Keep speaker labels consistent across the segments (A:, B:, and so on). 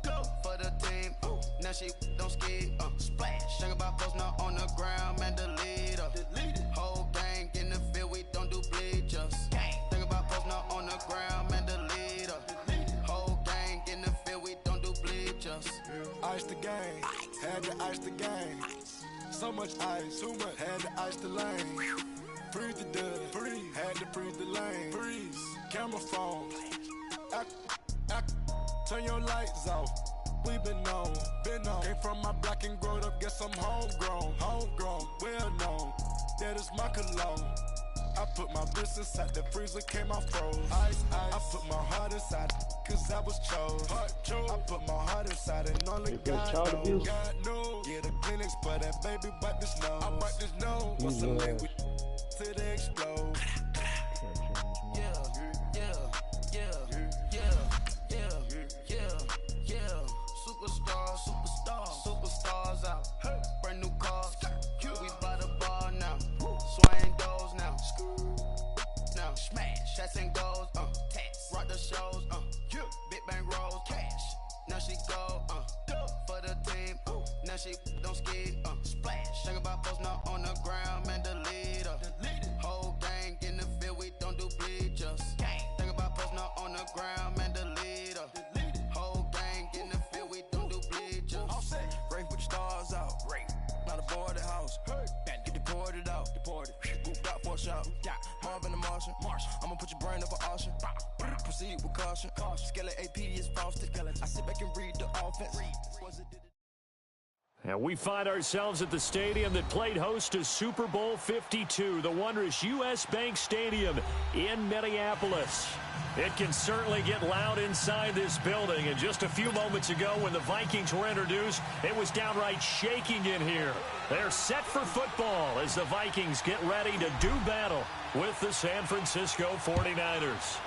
A: go for the team. Now she don't ski. Splash. Think about posting up on the ground, man. Delete her. Whole gang in the field, we don't do bleachers. Think about posting up on the ground, man. Delete her. Whole gang in the field, we don't do bleachers.
B: Ice the game, had to ice the game. So much ice, too much, had to ice the lane. Freeze the dud, freeze, had to freeze the lane. Freeze, camera phone. Turn your lights off. We been on. Came from my block and growed up, guess I'm homegrown, well known. That is my cologne. I put my wrist inside the freezer, came out froze. Ice. I put my heart inside, cause I was chose. I put my heart inside and only God knows. Yeah, the clinics, but that baby wipe this nose. I wipe this nose. What's the language till they explode? Superstars out. Brand new cars. We by the bar now. Swaying doors now. Now smash. Shots and goals. Tax. Rock the shows. Big bang rolls. Cash. Now she go. For the team. Now she don't ski. Splash. Think about posting up on the ground, man. Delete her. Whole gang in the field, we don't do bleachers. Think about posting up on the ground, man. Delete her. Whole gang in the field, we don't do bleachers. Race with the stars out. Not aboard the house. Get deported out. Moved out for a shot. Marvin the Martian. I'ma put your brain up for auction. Proceed with caution. Skeleton AP is frosted. I sit back and read the offense.
C: And we find ourselves at the stadium that played host to Super Bowl 52, the wondrous U.S. Bank Stadium in Minneapolis. It can certainly get loud inside this building. And just a few moments ago when the Vikings were introduced, it was downright shaking in here. They're set for football as the Vikings get ready to do battle with the San Francisco 49ers.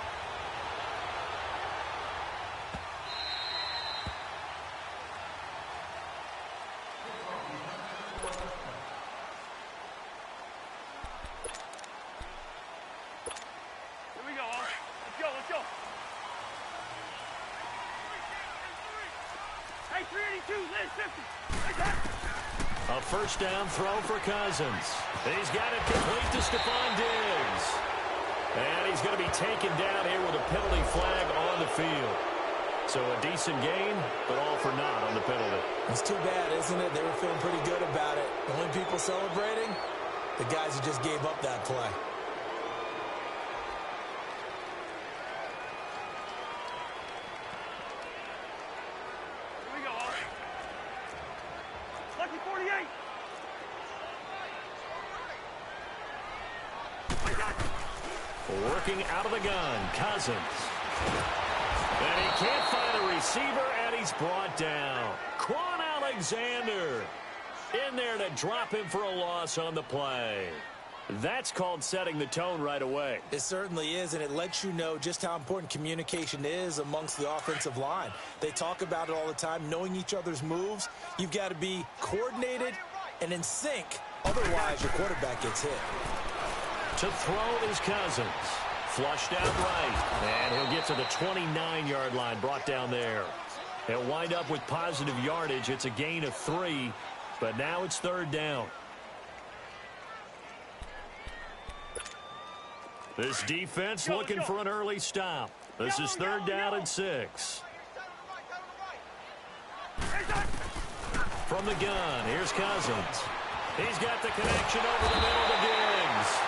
C: A first down throw for Cousins. He's got it complete to Stephon Diggs. And he's going to be taken down here with a penalty flag on the field. So a decent gain, but all for naught on the penalty.
D: It's too bad, isn't it? They were feeling pretty good about it. The only people celebrating, the guys who just gave up that play.
C: Working out of the gun, Cousins. And he can't find a receiver, and he's brought down. Quan Alexander in there to drop him for a loss on the play. That's called setting the tone right away.
D: It certainly is, and it lets you know just how important communication is amongst the offensive line. They talk about it all the time, knowing each other's moves. You've got to be coordinated and in sync. Otherwise, your quarterback gets hit.
C: To throw is Cousins. Flushed out right. And he'll get to the 29-yard line, brought down there. He'll wind up with positive yardage. It's a gain of 3, but now it's third down. This defense looking for an early stop. This is third down and 6. From the gun, here's Cousins. He's got the connection over the middle to Diggs.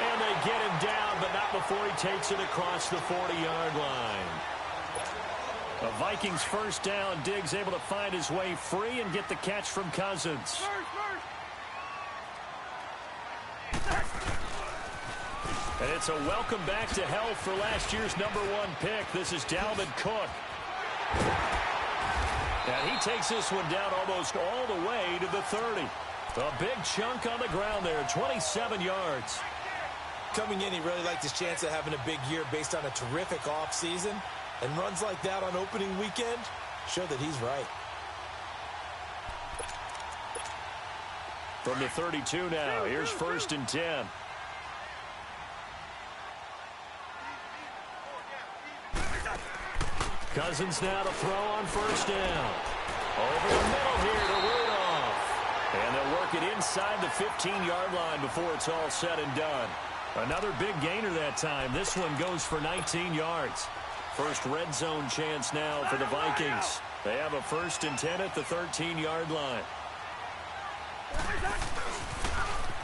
C: And they get him down, but not before he takes it across the 40-yard line. The Vikings first down. Diggs able to find his way free and get the catch from Cousins. And it's a welcome back to health for last year's #1 pick. This is Dalvin Cook. And he takes this one down almost all the way to the 30. A big chunk on the ground there, 27 yards.
D: Coming in, he really liked his chance of having a big year based on a terrific offseason. And runs like that on opening weekend show that he's right.
C: From the 32 now, here's first and 10. Cousins now to throw on first down. Over the middle here to Rudolph. And they'll work it inside the 15-yard line before it's all said and done. Another big gainer that time. This one goes for 19 yards. First red zone chance now for the Vikings. They have a 1st and 10 at the 13-yard line.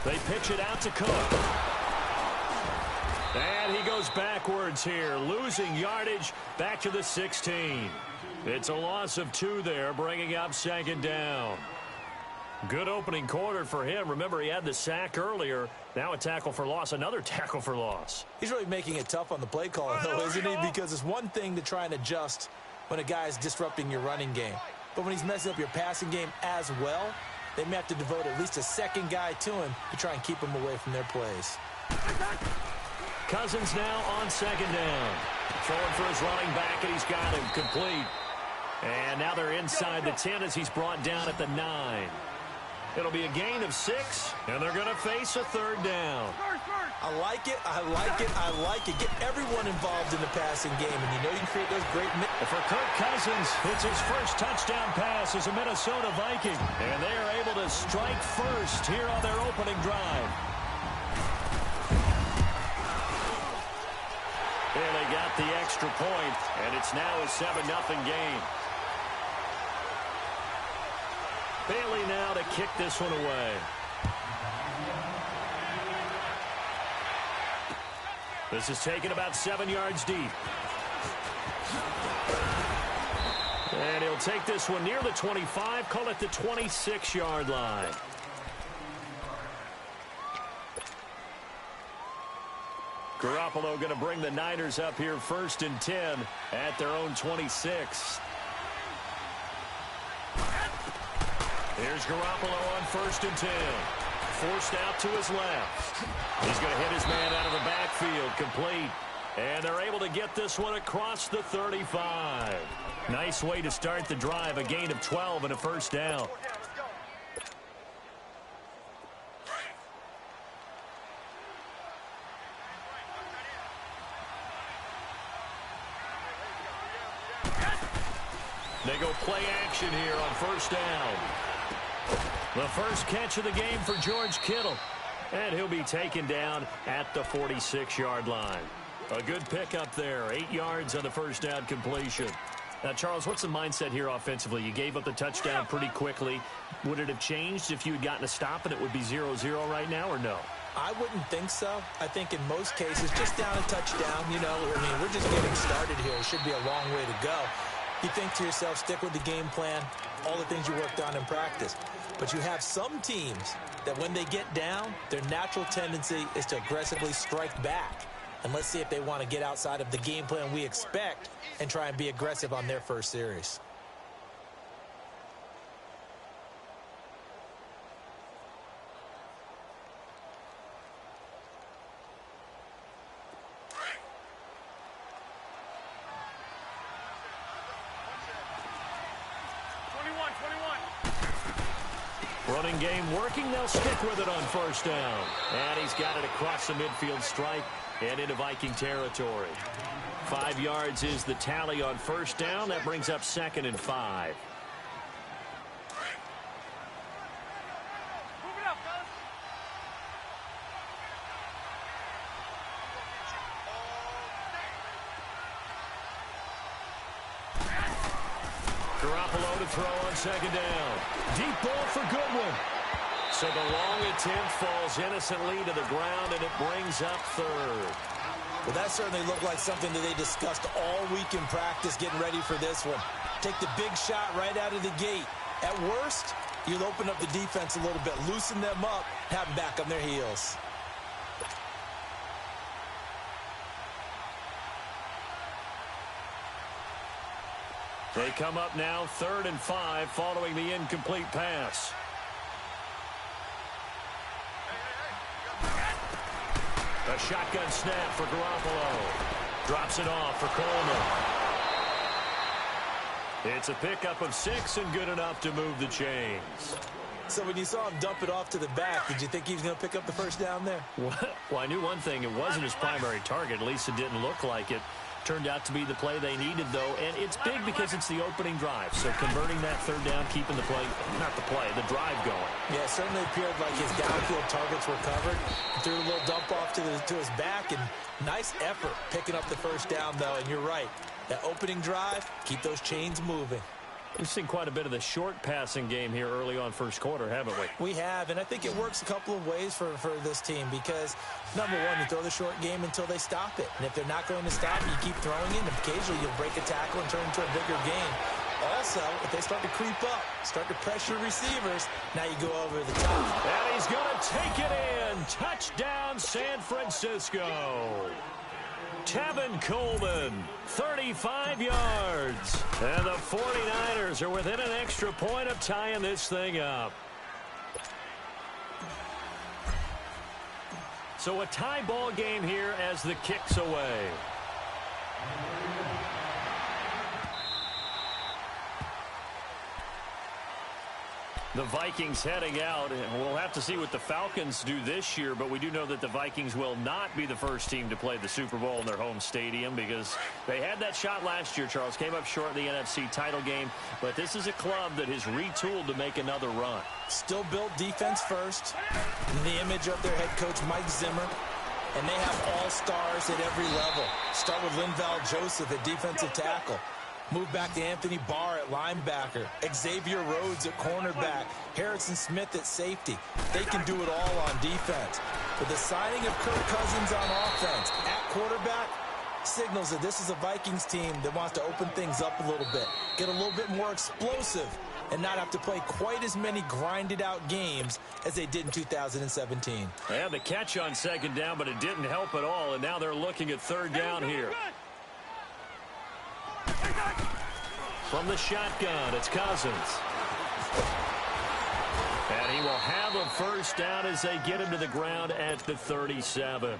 C: They pitch it out to Cook. And he goes backwards here, losing yardage back to the 16. It's a loss of 2 there, bringing up 2nd down. Good opening quarter for him. Remember, he had the sack earlier. Now a tackle for loss, another tackle for loss.
D: He's really making it tough on the play caller, though, isn't he? Because it's one thing to try and adjust when a guy is disrupting your running game. But when he's messing up your passing game as well, they may have to devote at least a second guy to him to try and keep him away from their plays.
C: Cousins now on 2nd down. Throwing for his running back, and he's got him complete. And now they're inside the 10 as he's brought down at the 9. It'll be a gain of 6, and they're going to face a 3rd down.
D: I like it, I like it, I like it. Get everyone involved in the passing game, and you know you can create those great...
C: For Kirk Cousins, it's his first touchdown pass as a Minnesota Viking, and they are able to strike first here on their opening drive. And they got the extra point, and it's now a 7-0 game. Bailey now to kick this one away. This is taken about 7 yards deep. And he'll take this one near the 25, call it the 26-yard line. Garoppolo going to bring the Niners up here 1st and 10 at their own 26. Here's Garoppolo on 1st and 10. Forced out to his left. He's going to hit his man out of the backfield, complete. And they're able to get this one across the 35. Nice way to start the drive, a gain of 12 and a 1st down. They go play action here on 1st down. The first catch of the game for George Kittle. And he'll be taken down at the 46-yard line. A good pickup there. 8 yards on the 1st down completion. Now, Charles, what's the mindset here offensively? You gave up the touchdown pretty quickly. Would it have changed if you had gotten a stop and it would be 0-0 right now, or no?
D: I wouldn't think so. I think in most cases, just down a touchdown, you know, I mean, we're just getting started here. It should be a long way to go. You think to yourself, stick with the game plan, all the things you worked on in practice. But you have some teams that when they get down, their natural tendency is to aggressively strike back. And let's see if they want to get outside of the game plan we expect and try and be aggressive on their first series.
C: Running game working. They'll stick with it on 1st down. And he's got it across the midfield stripe and into Viking territory. 5 yards is the tally on 1st down. That brings up 2nd and 5. Garoppolo to throw on 2nd down. Deep ball for Goodwin. So the long attempt falls innocently to the ground, and it brings up 3rd.
D: Well, that certainly looked like something that they discussed all week in practice getting ready for this one. Take the big shot right out of the gate. At worst, you'll open up the defense a little bit, loosen them up, have them back on their heels.
C: They come up now 3rd and 5 following the incomplete pass. A shotgun snap for Garoppolo. Drops it off for Coleman. It's a pickup of 6 and good enough to move the chains.
D: So when you saw him dump it off to the back, did you think he was going to pick up the 1st down there?
C: Well, I knew one thing. It wasn't his primary target. At least it didn't look like it. turned out to be the play they needed, though, and it's big because it's the opening drive. So converting that third down, keeping the drive going.
D: Yeah, it certainly appeared like his downfield targets were covered. He threw a little dump off to his back, and nice effort picking up the first down, though. And you're right, that opening drive, keep those chains moving.
C: We've seen quite a bit of the short passing game here early on first quarter, haven't we?
D: We have, and I think it works a couple of ways for this team because, number one, you throw the short game until they stop it. And if they're not going to stop it, you keep throwing it, and occasionally you'll break a tackle and turn into a bigger game. Also, if they start to creep up, start to pressure receivers, now you go over the top.
C: And he's going to take it in. Touchdown, San Francisco. Tevin Coleman, 35 yards. And the 49ers are within an extra point of tying this thing up. So a tie ball game here as the kick's away. The Vikings heading out. We'll have to see what the Falcons do this year, but we do know that the Vikings will not be the first team to play the Super Bowl in their home stadium because they had that shot last year, Charles. Came up short in the NFC title game, but this is a club that has retooled to make another run.
D: Still built defense first. In the image of their head coach, Mike Zimmer. And they have all-stars at every level. Start with Linval Joseph at defensive tackle. Move back to Anthony Barr at linebacker. Xavier Rhodes at cornerback. Harrison Smith at safety. They can do it all on defense. With the signing of Kirk Cousins on offense at quarterback, signals that this is a Vikings team that wants to open things up a little bit. Get a little bit more explosive and not have to play quite as many grinded-out games as they did in 2017.
C: They had the catch on second down, but it didn't help at all, and now they're looking at third down here. From the shotgun, it's Cousins. And he will have a first down as they get him to the ground at the 37.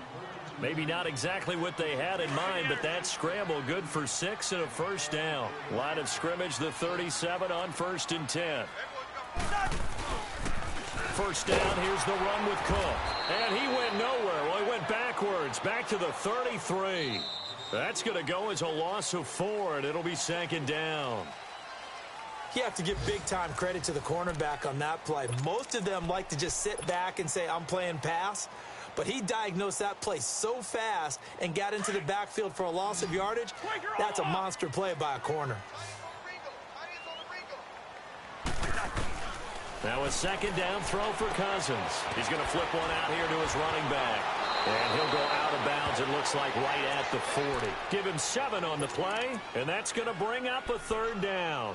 C: Maybe not exactly what they had in mind, but that scramble good for 6 and a first down. Line of scrimmage, the 37 on 1st and 10. First down, here's the run with Cook. And he went nowhere. Well, he went backwards, back to the 33. That's going to go as a loss of 4, and it'll be 2nd down.
D: You have to give big-time credit to the cornerback on that play. Most of them like to just sit back and say, I'm playing pass. But he diagnosed that play so fast and got into the backfield for a loss of yardage. That's a monster play by a corner.
C: Now a 2nd down throw for Cousins. He's going to flip one out here to his running back. And he'll go out of bounds, it looks like, right at the 40. Give him 7 on the play, and that's going to bring up a 3rd down.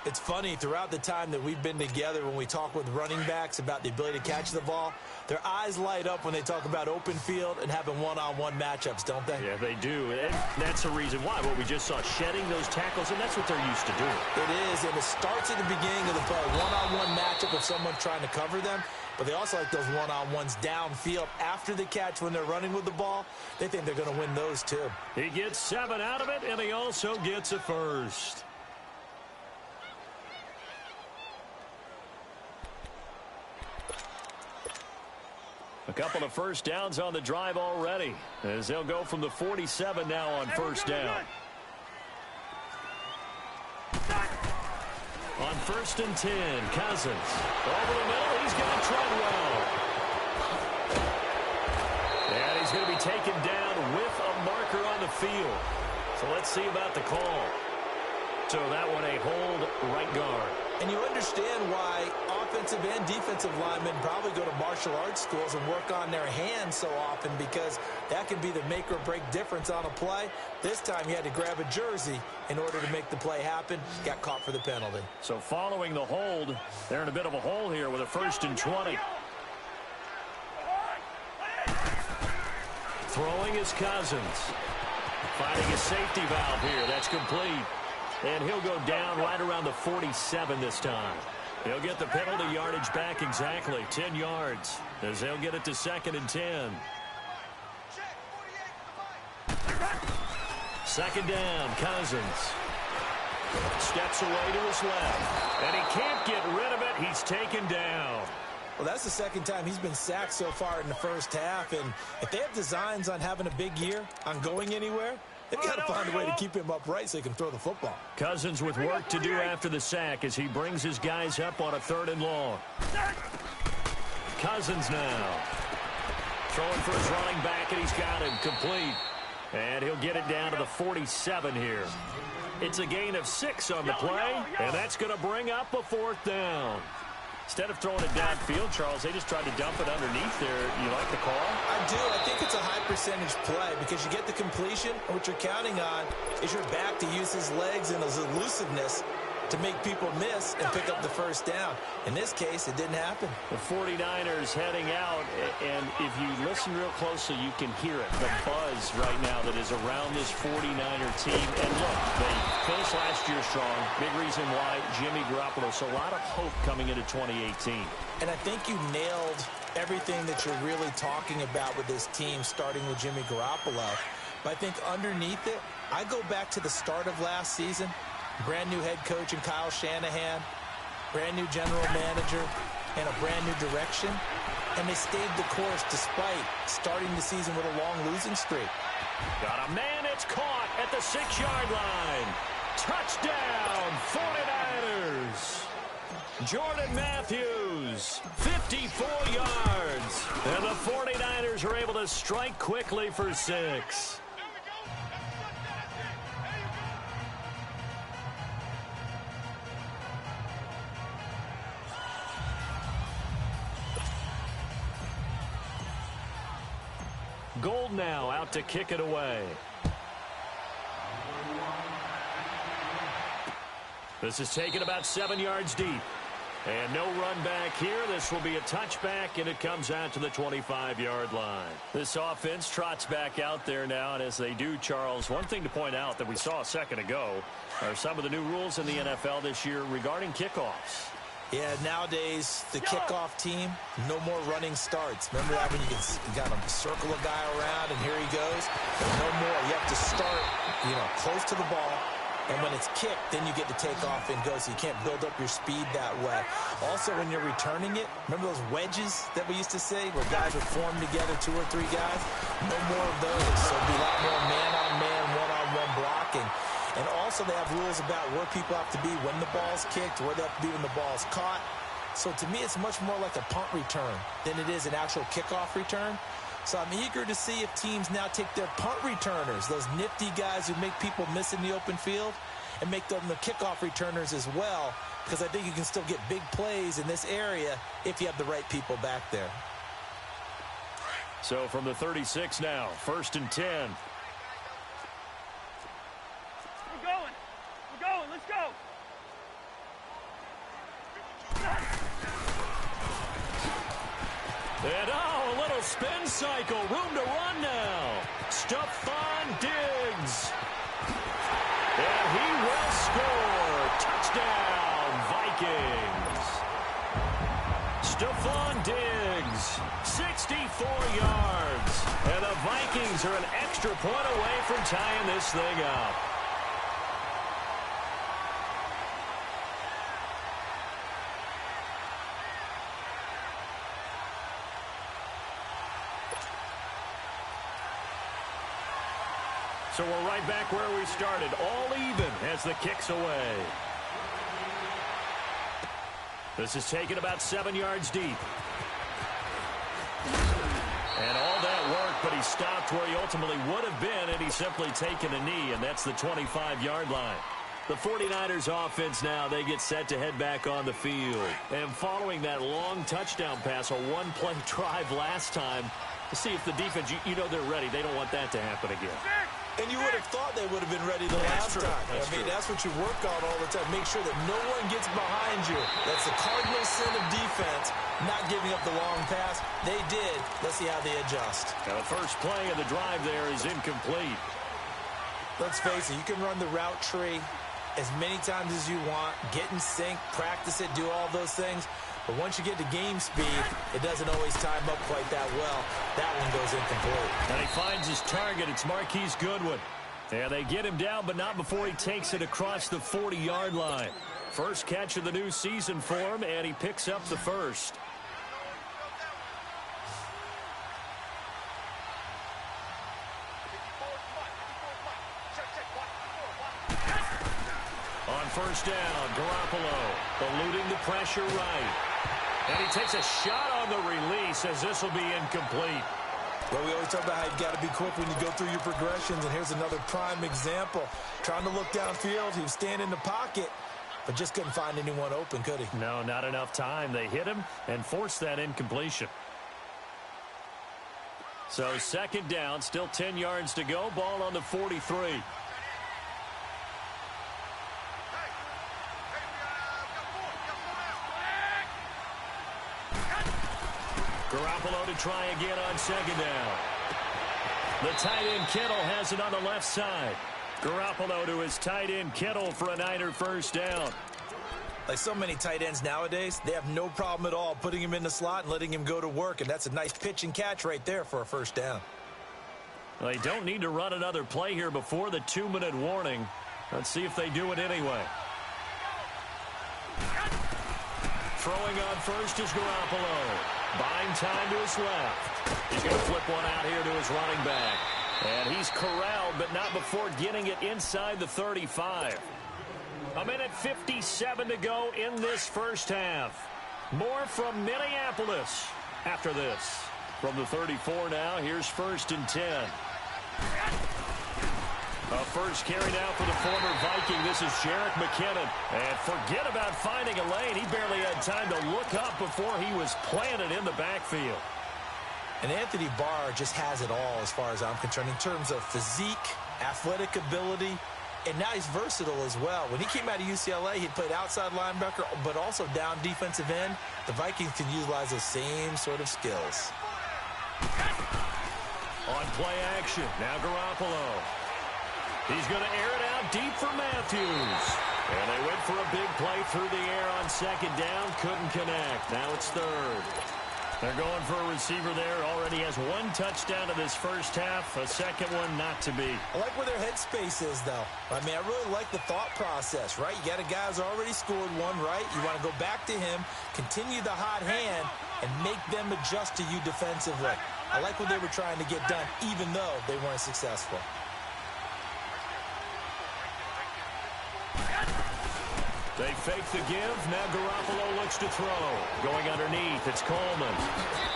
D: It's funny, throughout the time that we've been together, when we talk with running backs about the ability to catch the ball, their eyes light up when they talk about open field and having one-on-one matchups, don't they?
C: Yeah, they do. And that's the reason why. What we just saw, shedding those tackles, and that's what they're used to doing.
D: It is, and it starts at the beginning of the play. One-on-one matchup if someone's trying to cover them, but they also like those one-on-ones downfield after the catch when they're running with the ball. They think they're going to win those, too.
C: He gets 7 out of it, and he also gets a first. A couple of first downs on the drive already, as they'll go from the 47 now on 1st down. On 1st and 10, Cousins. Over the middle, he's got Treadwell. And he's going to be taken down with a marker on the field. So let's see about the call. So that one a hold right guard.
D: And you understand why offensive and defensive linemen probably go to martial arts schools and work on their hands so often, because that can be the make or break difference on a play. This time he had to grab a jersey in order to make the play happen. Got caught for the penalty.
C: So following the hold, they're in a bit of a hole here with a 1st and 20. Throwing is Cousins. Finding a safety valve here. That's complete. And he'll go down right around the 47 this time. He'll get the penalty yardage back exactly, 10 yards, as they'll get it to 2nd and 10. 2nd down, Cousins. Steps away to his left. And he can't get rid of it. He's taken down.
D: Well, that's the 2nd time he's been sacked so far in the first half. And if they have designs on having a big year, on going anywhere, They've got to find a way to keep him upright so he can throw the football.
C: Cousins with work to do after the sack as he brings his guys up on a 3rd and long. Cousins now throwing for his running back, and he's got him complete. And he'll get it down to the 47 here. It's a gain of 6 on the play, and that's going to bring up a 4th down. Instead of throwing it downfield, Charles, they just tried to dump it underneath there. You like the call?
D: I do. I think it's a high-percentage play because you get the completion, and what you're counting on is your back to use his legs and his elusiveness to make people miss and pick up the 1st down. In this case, it didn't happen.
C: The 49ers heading out, and if you listen real closely, you can hear it, the buzz right now that is around this 49er team. And look, they finished last year strong. Big reason why, Jimmy Garoppolo. So a lot of hope coming into 2018.
D: And I think you nailed everything that you're really talking about with this team, starting with Jimmy Garoppolo. But I think underneath it, I go back to the start of last season. Brand new head coach in Kyle Shanahan, brand new general manager, and a brand new direction. And they stayed the course despite starting the season with a long losing streak.
C: Got a man, it's caught at the 6-yard line. Touchdown, 49ers. Jordan Matthews, 54 yards. And the 49ers are able to strike quickly for 6. Gold now out to kick it away. This is taken about 7 yards deep. And no run back here. This will be a touchback, and it comes out to the 25-yard line. This offense trots back out there now, and as they do, Charles, one thing to point out that we saw a second ago are some of the new rules in the NFL this year regarding kickoffs.
D: Yeah, nowadays, the kickoff team, no more running starts. Remember that when you got to circle a guy around and here he goes? No more. You have to start, close to the ball. And when it's kicked, then you get to take off and go, so you can't build up your speed that way. Also, when you're returning it, remember those wedges that we used to say where guys would form together, 2 or 3 guys? No more of those. So it'll be a lot more man-on-man, one-on-one blocking. And also they have rules about where people have to be when the ball's kicked, where they have to be when the ball's caught. So to me, it's much more like a punt return than it is an actual kickoff return. So I'm eager to see if teams now take their punt returners, those nifty guys who make people miss in the open field, and make them the kickoff returners as well, because I think you can still get big plays in this area if you have the right people back there.
C: So from the 36 now, 1st and 10.
B: We're going, let's go.
C: And a little spin cycle, room to run now. Stephon Diggs. And he will score. Touchdown, Vikings. Stephon Diggs, 64 yards. And the Vikings are an extra point away from tying this thing up. So we're right back where we started, all even as the kick's away. This is taken about 7 yards deep. And all that work, but he stopped where he ultimately would have been, and he's simply taken a knee, and that's the 25-yard line. The 49ers offense now, they get set to head back on the field. And following that long touchdown pass, a one-play drive last time, to see if the defense, you know they're ready. They don't want that to happen again.
D: And you would have thought they would have been ready the last time. That's what you work on all the time. Make sure that no one gets behind you. That's the cardinal sin of defense, not giving up the long pass. They did. Let's see how they adjust.
C: Now the first play of the drive there is incomplete.
D: Let's face it, you can run the route tree as many times as you want, get in sync, practice it, do all those things. But once you get to game speed, it doesn't always time up quite that well. That one goes incomplete.
C: And he finds his target. It's Marquise Goodwin. And they get him down, but not before he takes it across the 40-yard line. First catch of the new season for him, and he picks up the first. first down. Garoppolo eluding the pressure right. And he takes a shot on the release as this will be incomplete.
D: Well, we always talk about how you've got to be quick when you go through your progressions, and here's another prime example. Trying to look downfield, he was standing in the pocket, but just couldn't find anyone open, could he?
C: No, not enough time. They hit him and forced that incompletion. So second down, still 10 yards to go. Ball on the 43. Garoppolo to try again on second down. The tight end Kittle has it on the left side. Garoppolo to his tight end Kittle for a Niner first down.
D: Like so many tight ends nowadays, they have no problem at all putting him in the slot and letting him go to work, and that's a nice pitch and catch right there for a first down.
C: They don't need to run another play here before the 2-minute warning. Let's see if they do it anyway. Throwing on first is Garoppolo. Buying time to his left. He's going to flip one out here to his running back. And he's corralled, but not before getting it inside the 35. A minute 57 to go in this first half. More from Minneapolis after this. From the 34 now, here's 1st and 10. A first carry now for the former Viking. This is Jerick McKinnon. And forget about finding a lane. He barely had time to look up before he was planted in the backfield.
D: And Anthony Barr just has it all as far as I'm concerned in terms of physique, athletic ability, and now he's versatile as well. When he came out of UCLA, he played outside linebacker, but also down defensive end. The Vikings can utilize those same sort of skills.
C: On play action, now Garoppolo. He's going to air it out deep for Matthews. And they went for a big play through the air on second down. Couldn't connect. Now it's third. They're going for a receiver there. Already has one touchdown in this first half. A second one not to be.
D: I like where their headspace is, though. I mean, I really like the thought process, right? You got a guy who's already scored one, right? You want to go back to him, continue the hot hand, and make them adjust to you defensively. I like what they were trying to get done, even though they weren't successful.
C: They fake the give. Now Garoppolo looks to throw. Going underneath, it's Coleman.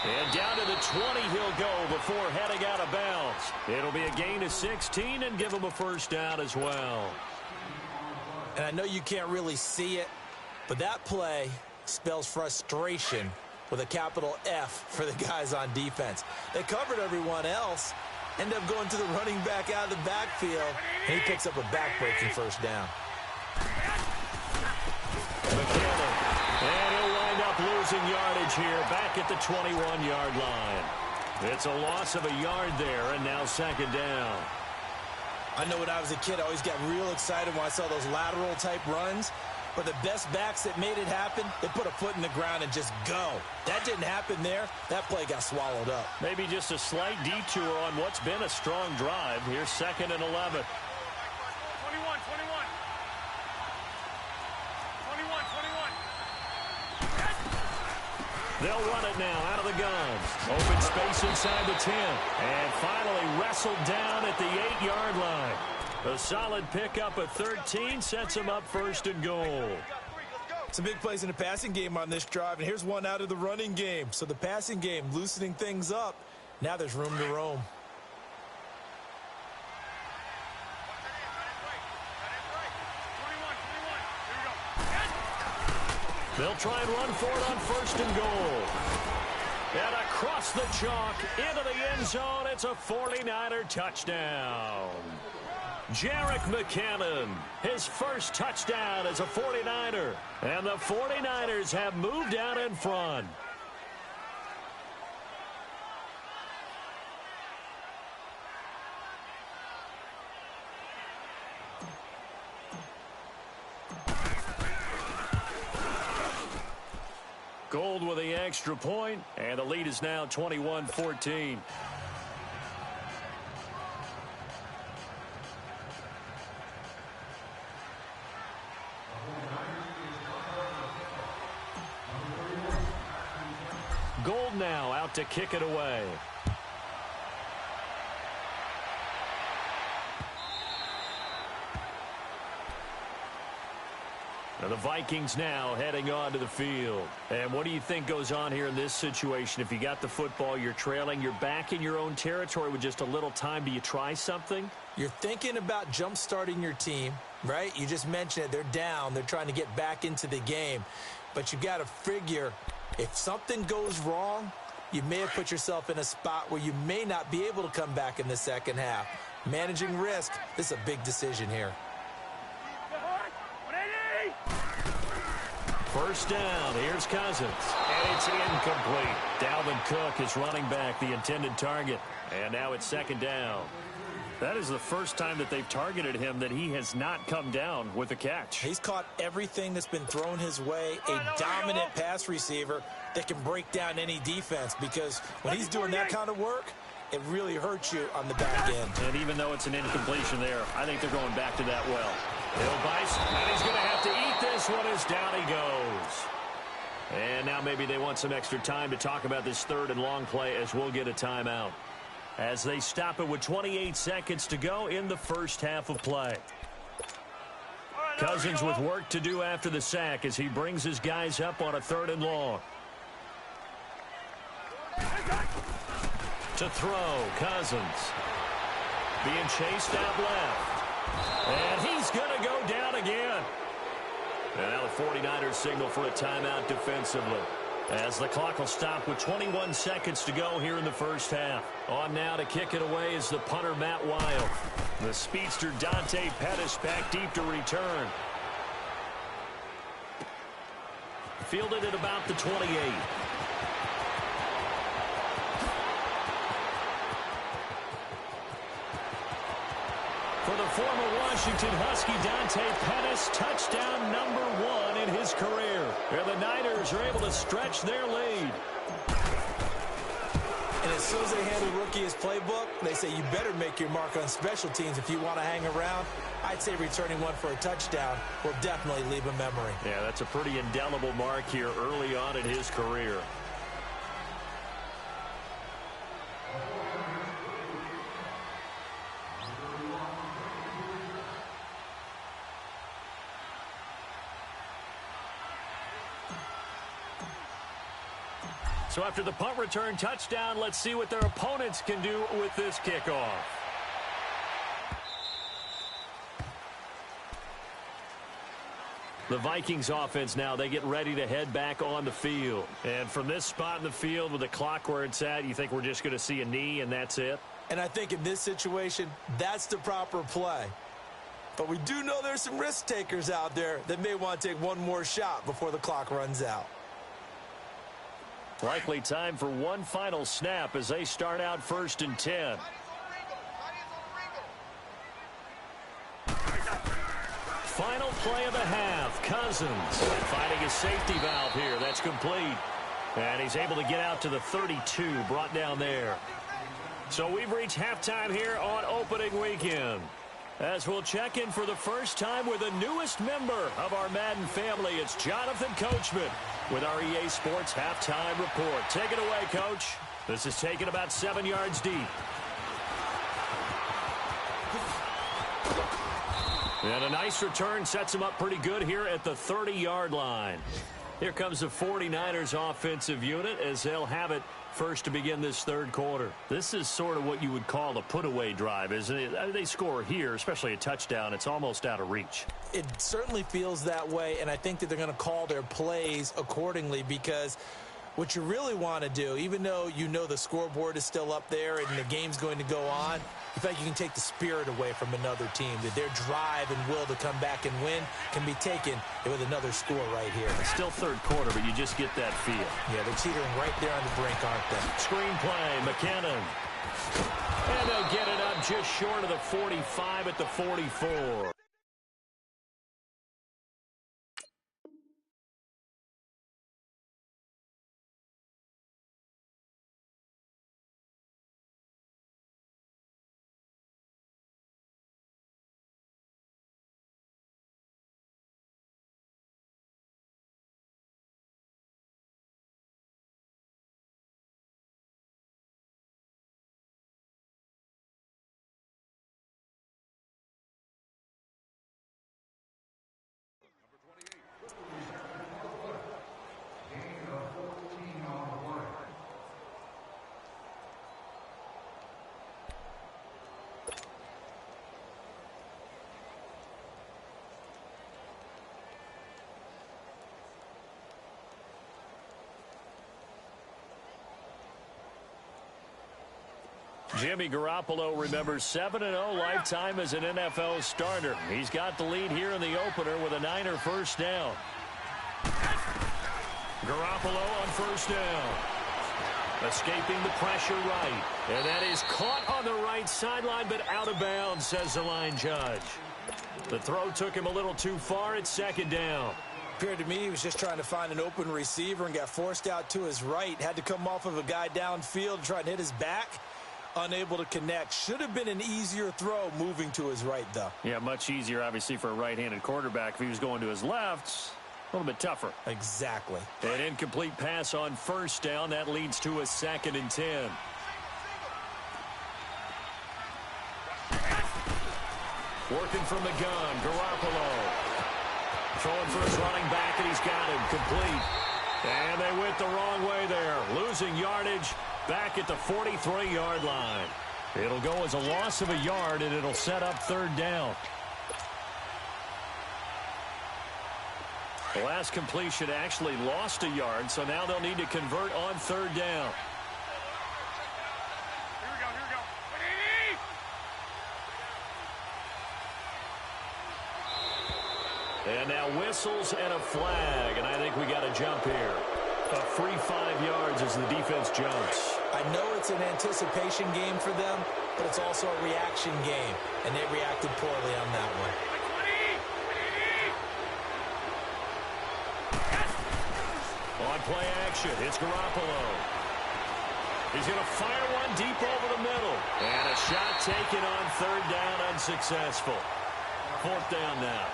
C: And down to the 20 he'll go before heading out of bounds. It'll be a gain of 16 and give him a first down as well.
D: And I know you can't really see it, but that play spells frustration with a capital F for the guys on defense. They covered everyone else, end up going to the running back out of the backfield, and he picks up a back-breaking first down.
C: McKinnon. And he'll wind up losing yardage here back at the 21-yard line. It's a loss of a yard there, and now second down.
D: I know when I was a kid, I always got real excited when I saw those lateral-type runs. But the best backs that made it happen, they put a foot in the ground and just go. That didn't happen there. That play got swallowed up.
C: Maybe just a slight detour on what's been a strong drive. Here's 2nd and 11. They'll run it now out of the guns. Open space inside the 10. And finally wrestled down at the 8-yard line. A solid pickup at 13 sets him up 1st and goal.
D: Some big plays in the passing game on this drive, and here's one out of the running game. So the passing game loosening things up. Now there's room to roam.
C: They'll try and run for it on 1st and goal. And across the chalk into the end zone, it's a 49er touchdown. Jerick McKinnon, his first touchdown as a 49er. And the 49ers have moved out in front. Gold with the extra point, and the lead is now 21-14. Gold now out to kick it away. And the Vikings now heading onto the field. And what do you think goes on here in this situation? If you got the football, you're trailing, you're back in your own territory with just a little time. Do you try something?
D: You're thinking about jump-starting your team, right? You just mentioned it. They're down. They're trying to get back into the game. But you got to figure if something goes wrong, you may have put yourself in a spot where you may not be able to come back in the second half. Managing risk, this is a big decision here.
C: First down, here's Cousins. And it's incomplete. Dalvin Cook is running back, the intended target. And now it's second down. That is the first time that they've targeted him that he has not come down with a catch.
D: He's caught everything that's been thrown his way, a dominant pass receiver that can break down any defense, because when he's doing that kind of work, it really hurts you on the back end.
C: And even though it's an incompletion there, I think they're going back to that well. Hill Bice, and he's going to have to eat this one as down he goes. And now maybe they want some extra time to talk about this third and long play, as we'll get a timeout, as they stop it with 28 seconds to go in the first half of play. Cousins with work to do after the sack as he brings his guys up on a third and long. To throw, Cousins. Being chased out left. And he's going to go down again. And now the 49ers signal for a timeout defensively, as the clock will stop with 21 seconds to go here in the first half. On now to kick it away is the punter, Matt Wild. The speedster, Dante Pettis, back deep to return. Fielded at about the 28. For the former Washington Husky, Dante Pettis, touchdown number 1 in his career. And the Niners are able to stretch their lead.
D: And as soon as they hand the rookie his playbook, they say you better make your mark on special teams if you want to hang around. I'd say returning one for a touchdown will definitely leave a memory.
C: Yeah, that's a pretty indelible mark here early on in his career. So after the punt return touchdown, let's see what their opponents can do with this kickoff. The Vikings offense now, they get ready to head back on the field. And from this spot in the field with the clock where it's at, you think we're just going to see a knee and that's it?
D: And I think in this situation, that's the proper play. But we do know there's some risk takers out there that may want to take one more shot before the clock runs out.
C: Likely time for one final snap as they start out 1st and 10. Final play of the half. Cousins finding his safety valve here. That's complete. And he's able to get out to the 32, brought down there. So we've reached halftime here on opening weekend, as we'll check in for the first time with the newest member of our Madden family. It's Jonathan Coachman with our EA Sports Halftime Report. Take it away, Coach. This is taken about 7 yards deep. And a nice return sets him up pretty good here at the 30-yard line. Here comes the 49ers offensive unit as they'll have it first to begin this third quarter. This is sort of what you would call a put-away drive, isn't it? They score here, especially a touchdown. It's almost out of reach.
D: It certainly feels that way, and I think that they're going to call their plays accordingly, because what you really want to do, even though you know the scoreboard is still up there and the game's going to go on, in fact, you can take the spirit away from another team, that their drive and will to come back and win can be taken with another score right here.
C: It's still third quarter, but you just get that feel.
D: Yeah, they're teetering right there on the brink, aren't they?
C: Screenplay, McKinnon. And they'll get it up just short of the 45 at the 44. Jimmy Garoppolo remembers 7-0 lifetime as an NFL starter. He's got the lead here in the opener with a Niner first down. Garoppolo on first down. Escaping the pressure right. And that is caught on the right sideline, but out of bounds, says the line judge. The throw took him a little too far. It's second down.
D: Appeared to me he was just trying to find an open receiver and got forced out to his right. Had to come off of a guy downfield to try and hit his back. Unable to connect. Should have been an easier throw moving to his right, though.
C: Yeah, much easier, obviously, for a right-handed quarterback. If he was going to his left, a little bit tougher.
D: Exactly.
C: An incomplete pass on first down. That leads to a 2nd and 10. Working from the gun, Garoppolo. Throwing for his running back, and he's got him complete. And they went the wrong way there. Losing yardage back at the 43-yard line. It'll go as a loss of a yard, and it'll set up third down. The last completion actually lost a yard, so now they'll need to convert on third down. And now whistles and a flag, and I think we got a jump here. A free 5 yards as the defense jumps.
D: I know it's an anticipation game for them, but it's also a reaction game, and they reacted poorly on that one.
C: On play action, it's Garoppolo. He's going to fire one deep over the middle. And a shot taken on third down, unsuccessful. Fourth down now.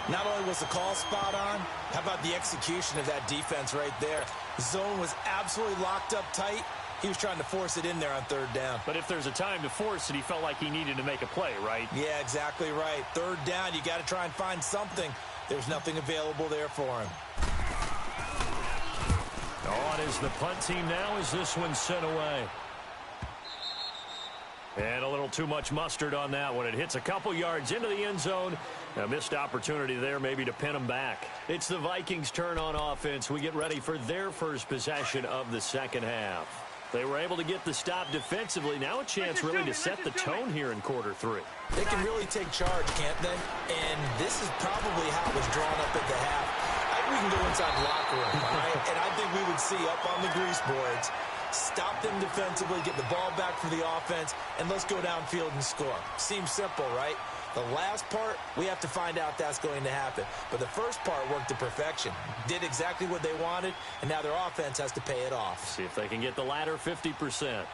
D: Not only was the call spot on, how about the execution of that defense right there? The zone was absolutely locked up tight. He was trying to force it in there on third down.
C: But if there's a time to force it, he felt like he needed to make a play, right?
D: Yeah, exactly right. Third down, you got to try and find something. There's nothing available there for him.
C: On is the punt team now as this one's sent away. And a little too much mustard on that one. It hits a couple yards into the end zone. A missed opportunity there maybe to pin them back. It's the Vikings' turn on offense. We get ready for their first possession of the second half. They were able to get the stop defensively. Now a chance really to set the tone here in quarter 3.
D: They can really take charge, can't they? And this is probably how it was drawn up at the half. I think we can go inside the locker room, all right? And I think we would see up on the grease boards, stop them defensively, get the ball back for the offense, and let's go downfield and score. Seems simple, right? The last part, we have to find out that's going to happen. But the first part worked to perfection. Did exactly what they wanted, and now their offense has to pay it off.
C: See if they can get the latter 50%.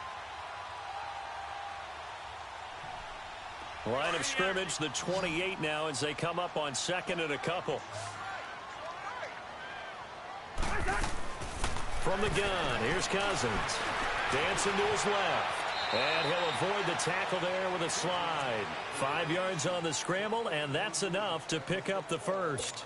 C: Line of scrimmage, the 28 now as they come up on second and a couple. From the gun, here's Cousins. Dancing to his left. And he'll avoid the tackle there with a slide. 5 yards on the scramble, and that's enough to pick up the first.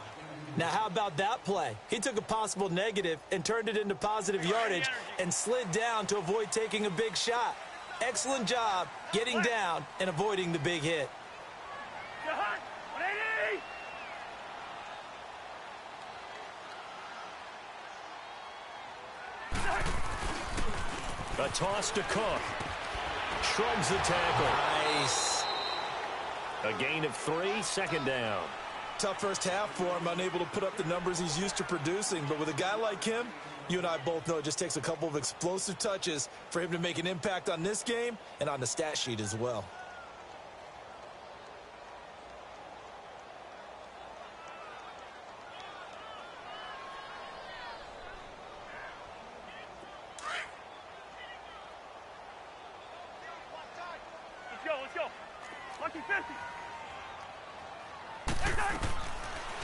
D: Now, how about that play? He took a possible negative and turned it into positive yardage and slid down to avoid taking a big shot. Excellent job getting down and avoiding the big hit.
C: A toss to Cook. Shrugs the tackle.
D: Nice.
C: A gain of 3, second down.
D: Tough first half for him, unable to put up the numbers he's used to producing. But with a guy like him, you and I both know it just takes a couple of explosive touches for him to make an impact on this game and on the stat sheet as well.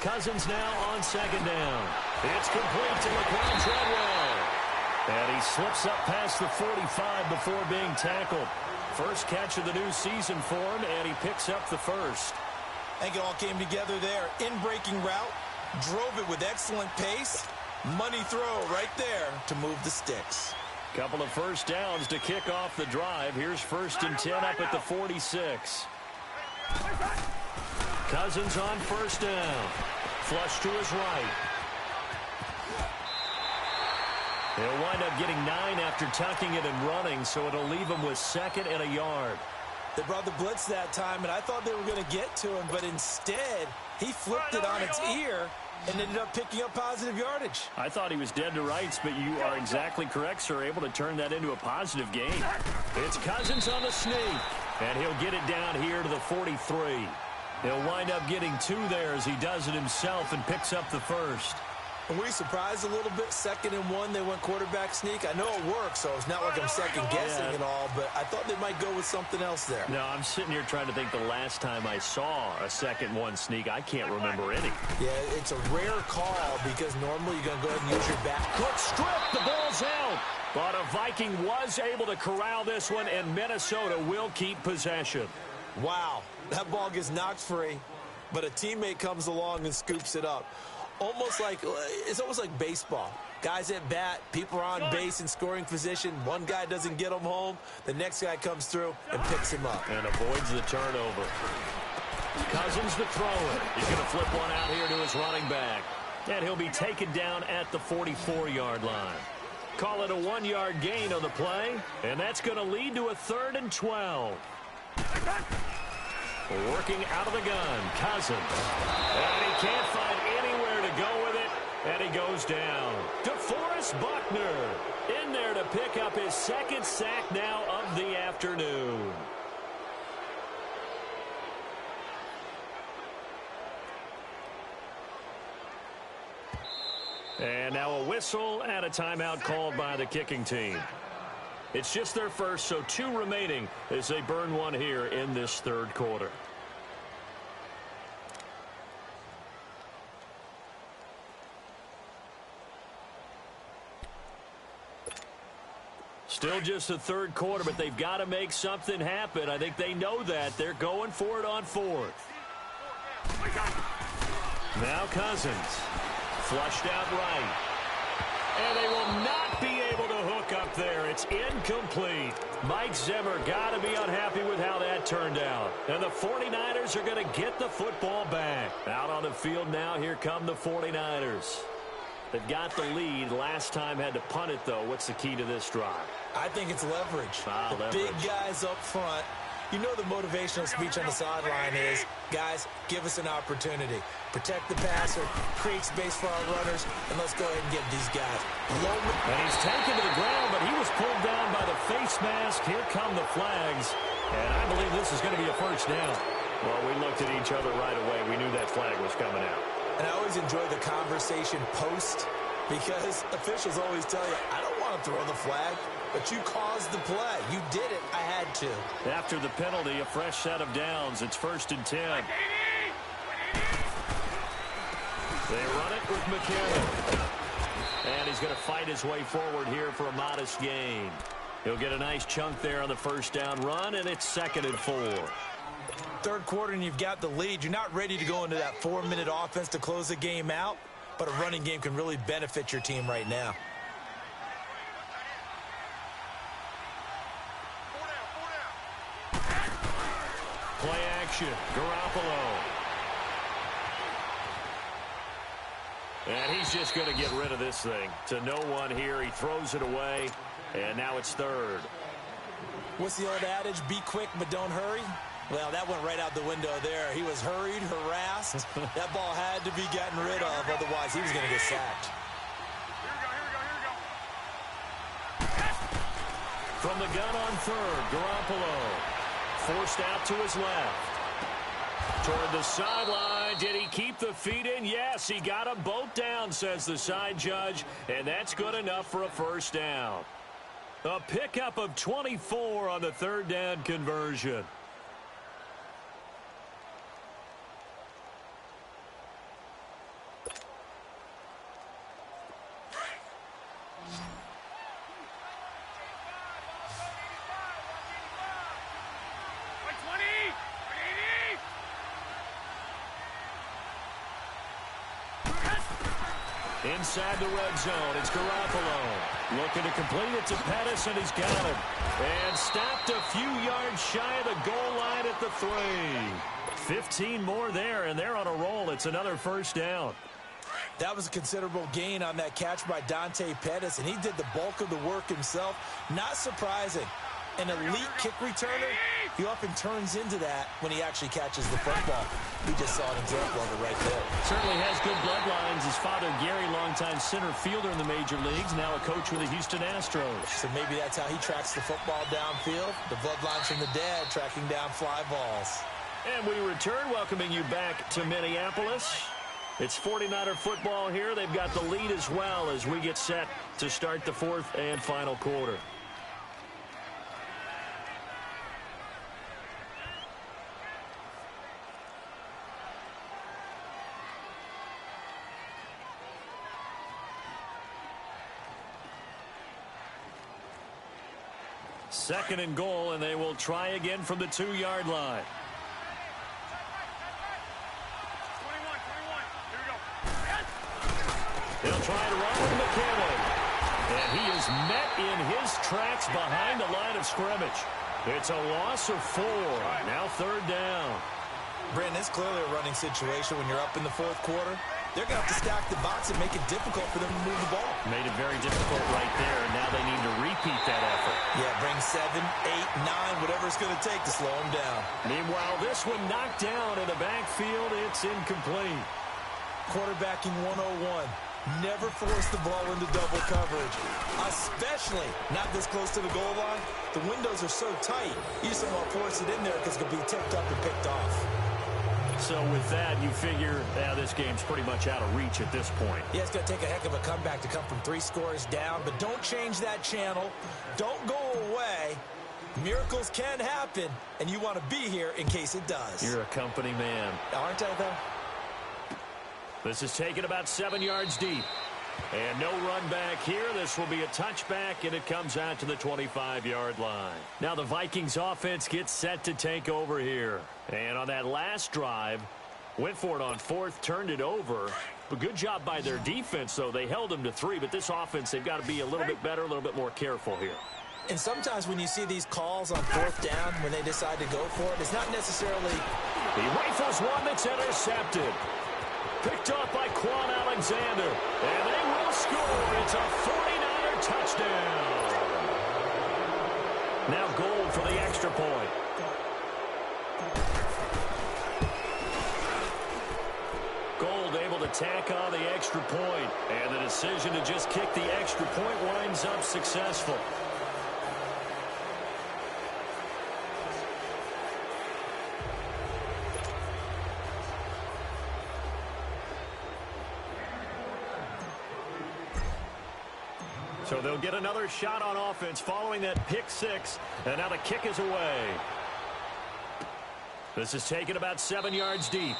C: Cousins now on second down. It's complete to Laquan Treadwell. And he slips up past the 45 before being tackled. First catch of the new season for him, and he picks up the first.
D: I think it all came together there. In-breaking route, drove it with excellent pace. Money throw right there to move the sticks.
C: Couple of first downs to kick off the drive. Here's 1st and 10 up at the 46. Cousins on first down. Flush to his right. He'll wind up getting 9 after tucking it and running, so it'll leave him with 2nd and a yard.
D: They brought the blitz that time, and I thought they were going to get to him, but instead, he flipped it on its ear and ended up picking up positive yardage.
C: I thought he was dead to rights, but you are exactly correct, sir. Able to turn that into a positive gain. It's Cousins on the sneak, and he'll get it down here to the 43. He'll wind up getting 2 there as he does it himself and picks up the first.
D: Were we surprised a little bit? 2nd and 1, they went quarterback sneak. I know it works, so it's not like I'm second-guessing at all, but I thought they might go with something else there.
C: No, I'm sitting here trying to think the last time I saw a 2nd-1 sneak. I can't remember any.
D: Yeah, it's a rare call because normally you're going to go ahead and use your back.
C: Quick strip, the ball's out. But a Viking was able to corral this one, and Minnesota will keep possession.
D: Wow, that ball gets knocked free, but a teammate comes along and scoops it up. It's almost like baseball. Guys at bat, people are on base in scoring position. One guy doesn't get him home. The next guy comes through and picks him up.
C: And avoids the turnover. Cousins to throw it. He's going to flip one out here to his running back. And he'll be taken down at the 44-yard line. Call it a 1-yard gain on the play. And that's going to lead to a 3rd and 12. Working out of the gun, Cousins. And he can't find anywhere to go with it, and he goes down. DeForest Buckner in there to pick up his 2nd sack now of the afternoon. And now a whistle and a timeout called by the kicking team. It's just their first, so 2 remaining as they burn one here in this 3rd quarter. Still just the 3rd quarter, but they've got to make something happen. I think they know that. They're going for it on 4th. Now Cousins. Flushed out right. And they will not be able to hook up there. It's incomplete. Mike Zimmer got to be unhappy with how that turned out. And the 49ers are going to get the football back. Out on the field now, here come the 49ers. They've got the lead. Last time had to punt it, though. What's the key to this drive?
D: I think it's leverage. The big guys up front. You know the motivational speech on the sideline is, guys, give us an opportunity. Protect the passer, create space for our runners, and let's go ahead and get these guys.
C: And he's taken to the ground, but he was pulled down by the face mask. Here come the flags. And I believe this is going to be a 1st down. Well, we looked at each other right away. We knew that flag was coming out.
D: And I always enjoy the conversation post because officials always tell you, I don't want to throw the flag. But you caused the play. You did it. I had to.
C: After the penalty, a fresh set of downs. It's 1st and 10. They run it with McKinnon. And he's going to fight his way forward here for a modest gain. He'll get a nice chunk there on the 1st down run, and it's 2nd and 4.
D: 3rd quarter, and you've got the lead. You're not ready to go into that 4-minute offense to close the game out, but a running game can really benefit your team right now.
C: Play action, Garoppolo. And he's just going to get rid of this thing. To no one here, he throws it away, and now it's 3rd.
D: What's the old adage? Be quick, but don't hurry? Well, that went right out the window there. He was hurried, harassed. That ball had to be gotten rid of, otherwise he was going to get sacked.
C: From the gun on 3rd, Garoppolo. Forced out to his left. Toward the sideline. Did he keep the feet in? Yes, he got them both down, says the side judge. And that's good enough for a 1st down. A pickup of 24 on the 3rd down conversion. Inside the red zone, it's Garoppolo. Looking to complete it to Pettis, and he's got him. And stopped a few yards shy of the goal line at the 3. 15 more there, and they're on a roll. It's another 1st down.
D: That was a considerable gain on that catch by Dante Pettis, and he did the bulk of the work himself. Not surprising. An elite kick returner, he often turns into that when he actually catches the football. We just saw an example of it right there.
C: Certainly has good bloodlines. His father, Gary, longtime center fielder in the major leagues, now a coach with the Houston Astros.
D: So maybe that's how he tracks the football downfield. The bloodlines from the dad tracking down fly balls.
C: And we return, welcoming you back to Minneapolis. It's 49er football here. They've got the lead as well as we get set to start the fourth and final quarter. Second and goal, and they will try again from the 2-yard line.
B: 21. Here we go.
C: He'll try to run with McKinnon. And he is met in his tracks behind the line of scrimmage. It's a loss of 4. Now third down.
D: Brandon, it's clearly a running situation when you're up in the fourth quarter. They're going to have to stack the box and make it difficult for them to move the ball.
C: Made it very difficult right there, and now they need to repeat that effort.
D: Yeah, bring 7, 8, 9, whatever it's going to take to slow them down.
C: Meanwhile, this one knocked down in the backfield. It's incomplete.
D: Quarterbacking 101. Never force the ball into double coverage, especially not this close to the goal line. The windows are so tight, you just don't want to force it in there because it could be tipped up and picked off.
C: So with that, you figure this game's pretty much out of reach at this point.
D: Yeah, it's going to take a heck of a comeback to come from 3 scores down, but don't change that channel. Don't go away. Miracles can happen, and you want to be here in case it does.
C: You're a company man.
D: Aren't I, though?
C: This is taken about 7 yards deep. And no run back here. This will be a touchback, and it comes out to the 25-yard line. Now the Vikings offense gets set to take over here. And on that last drive, went for it on 4th, turned it over. But good job by their defense, though. They held them to 3, but this offense, they've got to be a little bit better, a little bit more careful here.
D: And sometimes when you see these calls on 4th down, when they decide to go for it, it's not necessarily...
C: He rifles one that's intercepted. Picked off by Quan Alexander. And they will score. It's a 49er touchdown. Now goal for the extra point. Gold able to tack on the extra point. And the decision to just kick the extra point winds up successful. So they'll get another shot on offense following that pick 6. And now the kick is away. This is taken about 7 yards deep.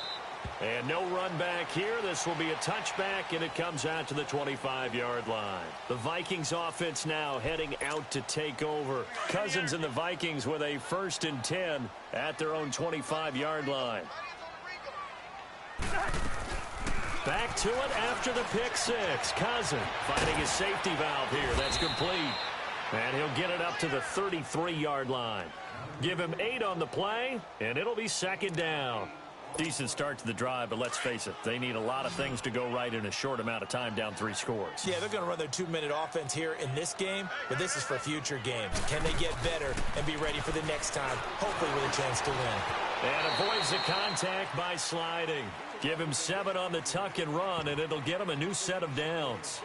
C: And no run back here. This will be a touchback, and it comes out to the 25-yard line. The Vikings offense now heading out to take over. Cousins and the Vikings with a 1st and 10 at their own 25-yard line. Back to it after the pick 6. Cousins finding his safety valve here. That's complete. And he'll get it up to the 33-yard line. Give him 8 on the play, and it'll be 2nd down. Decent start to the drive, but let's face it, they need a lot of things to go right in a short amount of time down 3 scores.
D: Yeah, they're going to run their 2-minute offense here in this game, but this is for future games. Can they get better and be ready for the next time, hopefully with a chance to win?
C: And avoids the contact by sliding. Give him 7 on the tuck and run, and it'll get him a new set of downs.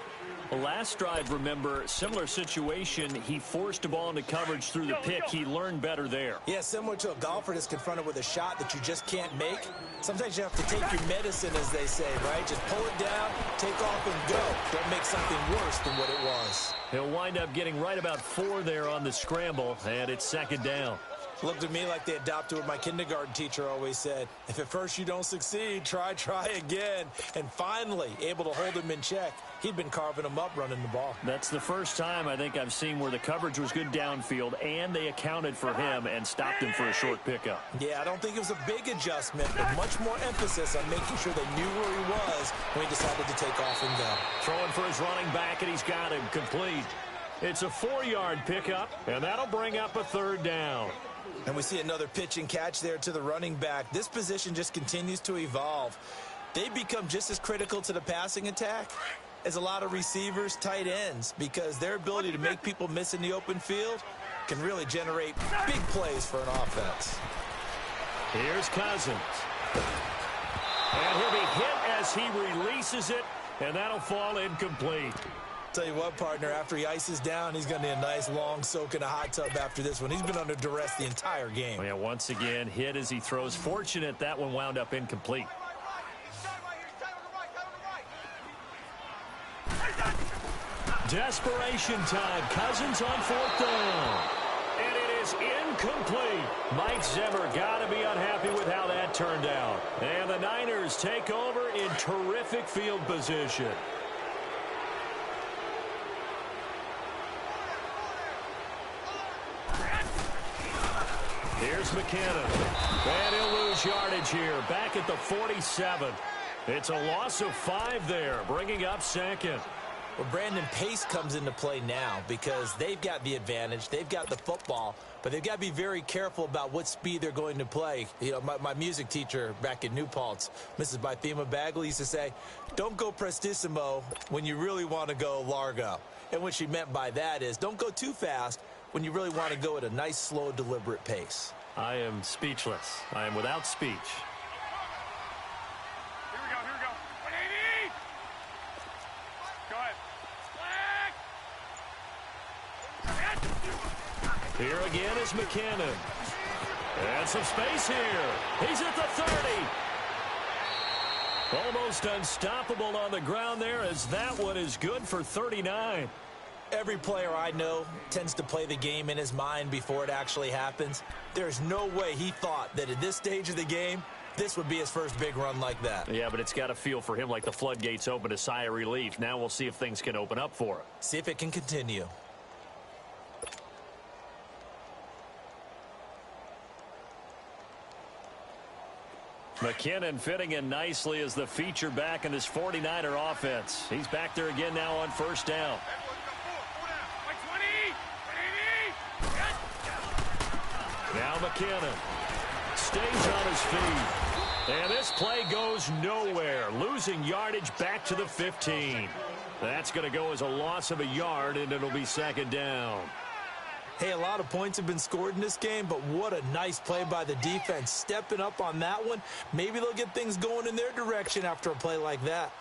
C: The last drive, remember, similar situation. He forced a ball into coverage through the pick. He learned better there.
D: Yeah, similar to a golfer that's confronted with a shot that you just can't make. Sometimes you have to take your medicine, as they say, right? Just pull it down, take off, and go. Don't make something worse than what it was.
C: He'll wind up getting right about 4 there on the scramble, and it's 2nd down.
D: Looked at me like they adopted what my kindergarten teacher always said. If at first you don't succeed, try again. And finally, able to hold him in check. He'd been carving him up running the ball.
C: That's the first time I think I've seen where the coverage was good downfield, and they accounted for him and stopped him for a short pickup.
D: Yeah, I don't think it was a big adjustment, but much more emphasis on making sure they knew where he was when he decided to take off and go.
C: Throwing for his running back, and he's got him complete. It's a 4-yard pickup, and that'll bring up a 3rd down.
D: And we see another pitch and catch there to the running back. This position just continues to evolve. they become just as critical to the passing attack as a lot of receivers, tight ends, because their ability to make people miss in the open field can really generate big plays for an offense.
C: Here's Cousins. And he'll be hit as he releases it, and that'll fall incomplete.
D: Tell you what, partner, after he ices down, he's going to need a nice long soak in a hot tub after this one. He's been under duress the entire game.
C: Well, yeah, once again, hit as he throws. Fortunate that one wound up incomplete. Desperation time. Cousins on 4th down. And it is incomplete. Mike Zimmer got to be unhappy with how that turned out. And the Niners take over in terrific field position. Here's McKinnon. And he'll lose yardage here. Back at the 47. It's a loss of 5 there, bringing up 2nd.
D: Well, Brandon, pace comes into play now because they've got the advantage. They've got the football, but they've got to be very careful about what speed they're going to play. You know, my music teacher back in New Paltz, Mrs. Bythema Bagley, used to say, don't go prestissimo when you really want to go largo. And what she meant by that is don't go too fast when you really want to go at a nice, slow, deliberate pace.
C: I am speechless. I am without speech. Here again is McKinnon. And some space here. He's at the 30. Almost unstoppable on the ground there, as that one is good for 39.
D: Every player I know tends to play the game in his mind before it actually happens. There's no way he thought that at this stage of the game, this would be his first big run like that.
C: Yeah, but it's got to feel for him like the floodgates open, a sigh of relief. Now we'll see if things can open up for him.
D: See if it can continue.
C: McKinnon fitting in nicely as the feature back in this 49er offense. He's back there again now on 1st down. Now McKinnon stays on his feet. And this play goes nowhere. Losing yardage back to the 15. That's going to go as a loss of a yard, and it'll be 2nd down.
D: Hey, a lot of points have been scored in this game, but what a nice play by the defense. Stepping up on that one. Maybe they'll get things going in their direction after a play like that.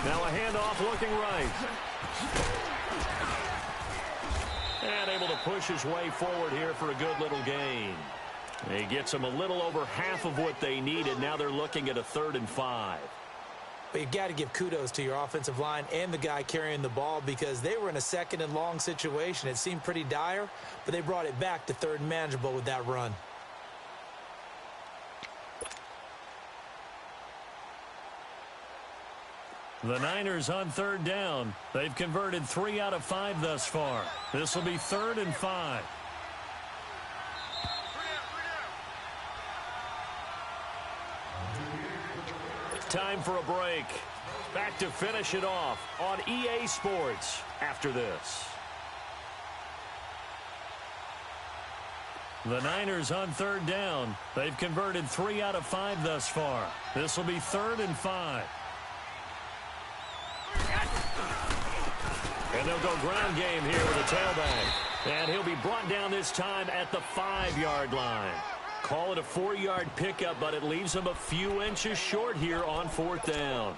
C: Now a handoff looking right. And able to push his way forward here for a good little gain. He gets them a little over half of what they needed. Now they're looking at a 3rd and 5.
D: But you've got to give kudos to your offensive line and the guy carrying the ball because they were in a 2nd and long situation. It seemed pretty dire, but they brought it back to 3rd and manageable with that run.
C: The Niners on 3rd down. They've converted 3 out of 5 thus far. This will be 3rd and 5. Time for a break. Back to finish it off on EA Sports after this. The Niners on 3rd down. They've converted 3 out of 5 thus far. This will be 3rd and 5. And they'll go ground game here with a tailback. And he'll be brought down this time at the 5-yard line. Call it a 4-yard pickup, but it leaves him a few inches short here on 4th down.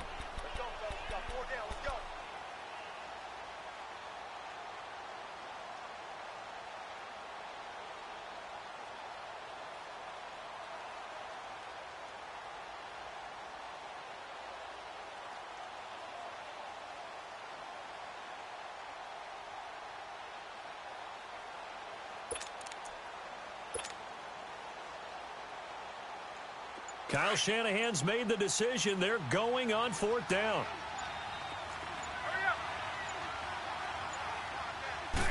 C: Kyle Shanahan's made the decision. They're going on 4th down.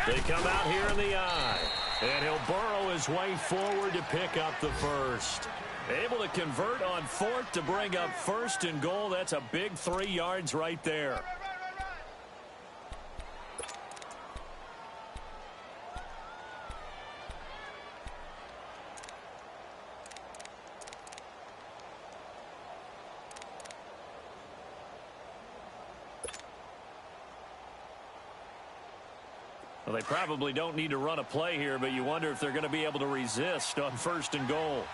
C: They come out here in the eye. And he'll burrow his way forward to pick up the 1st. Able to convert on 4th to bring up 1st and goal. That's a big 3 yards right there. Well, they probably don't need to run a play here, but you wonder if they're going to be able to resist on 1st and goal.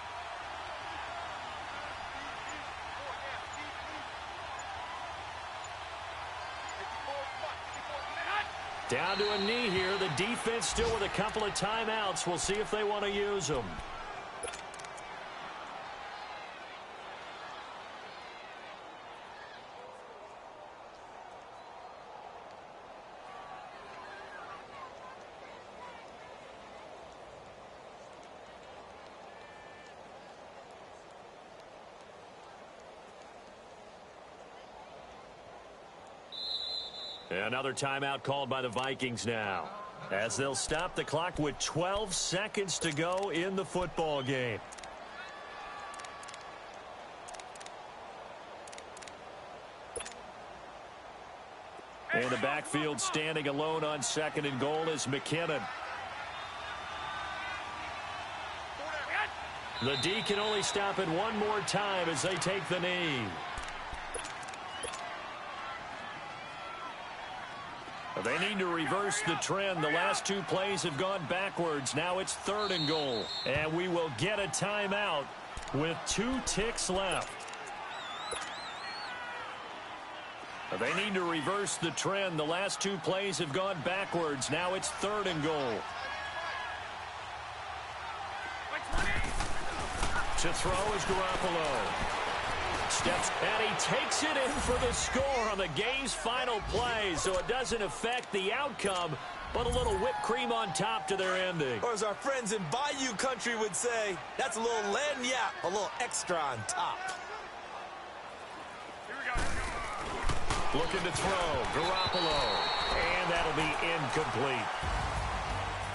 C: Down to a knee here. The defense still with a couple of timeouts. We'll see if they want to use them. Another timeout called by the Vikings now, as they'll stop the clock with 12 seconds to go in the football game. And the backfield standing alone on 2nd and goal is McKinnon. The D can only stop it one more time as they take the knee. They need to reverse the trend. The last 2 plays have gone backwards. Now it's 3rd and goal. And we will get a timeout with 2 ticks left. They need to reverse the trend. The last 2 plays have gone backwards. Now it's 3rd and goal. To throw is Garoppolo. Steps, and he takes it in for the score on the game's final play, so it doesn't affect the outcome, but a little whipped cream on top to their ending.
D: Or as our friends in Bayou Country would say, that's a little lagniappe, a little extra on top.
C: Looking to throw, Garoppolo, and that'll be incomplete.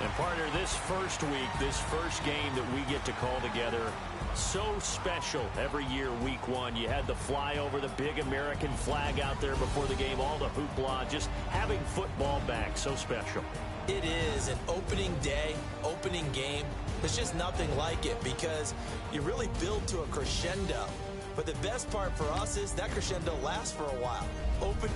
C: And partner, this first week, this first game that we get to call together, so special every year, week 1. You had the flyover, the big American flag out there before the game, all the hoopla, just having football back, so special.
D: It is an opening day, opening game. There's just nothing like it because you really build to a crescendo. But the best part for us is that crescendo lasts for a while. Open.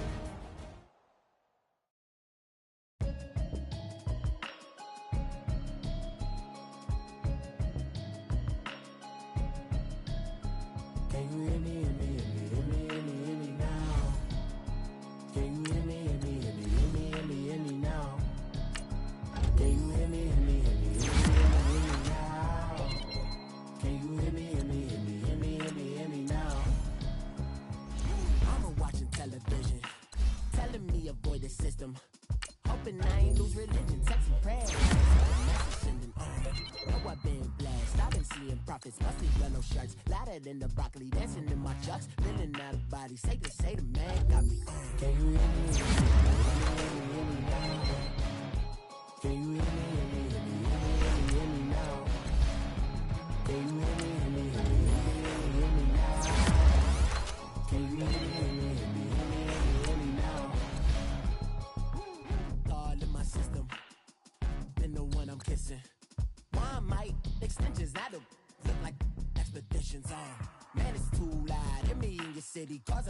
E: In the broccoli, dancing in my chucks, feeling out of body. Say the man got me. Can you hear me? Can you hear me now? Can you hear me now? Can you hear me now? All in my system, been the one I'm kissing. Why might extensions out of look like expeditions on? Man, it's too loud in me in your city, cause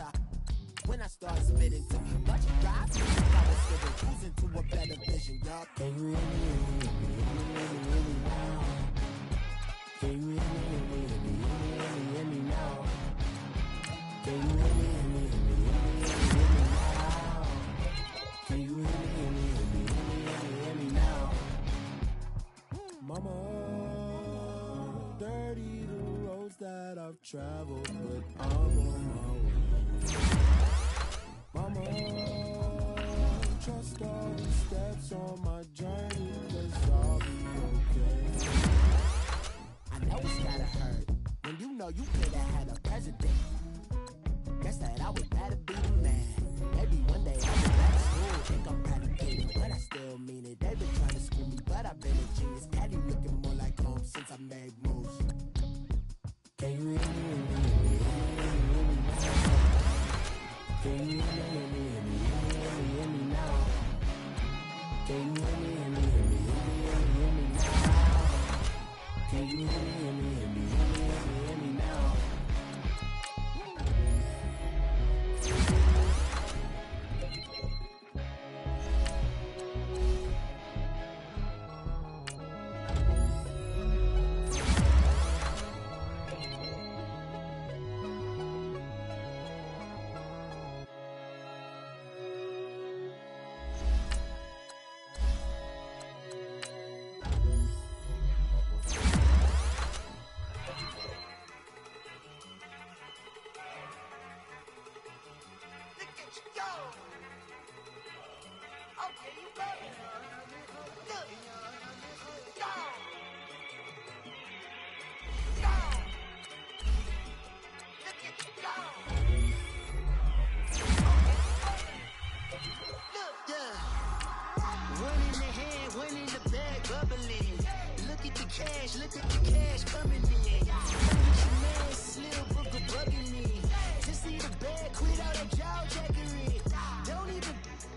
E: when I start spitting too much drive, I was still cruising to a better vision, y'all. Can you hear me now? Can you hear me now? Can you hear me now? Can you hear me now? Mama, dirty the roads that I've traveled, but I'm on my way. Mama, trust all the steps on my journey, 'cause I'll be okay. I know it's gotta hurt when you know you could have had a president. Guess that I would rather be the man. Maybe one day I'll be back to school, think I'm predicated, but I still mean it. They've been trying to school me, but I've been a genius. Daddy looking more like home since I made moves. Can you hear me? Can you hear me now? Can you hear me now? Can you hear me now? One in the hand, one in the bag, bubbling. Look at the cash coming in. Your man Slim Booker bugging me. Just see the bag, quit all that jaw jackery. Don't even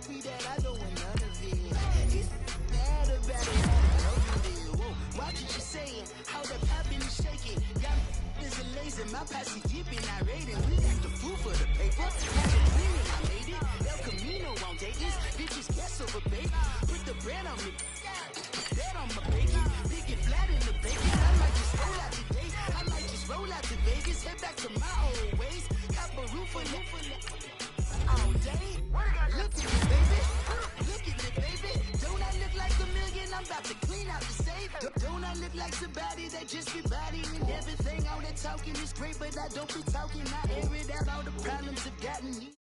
E: be that, I don't want none of it. He's mad about it, I know you did. Whoa, watch what you saying, how the poppin' is shaking. Y'all is a lazy, my posse deep and I rated. We got the food for the paper, magic cleaning, I made it. El Camino won't take this, bitches guess over bake. Put the bread on me, that on my bacon. Big it flat in the bacon, I might just roll out today. I might just roll out to Vegas, head back to my old ways. Cop a roof for all day. Look at me, baby. Look at me, baby. Don't I look like a million? I'm about to clean out the safe. Don't I look like somebody that just be bodying everything? All that talking is great, but I don't be talking. I air it out. All the problems have gotten me.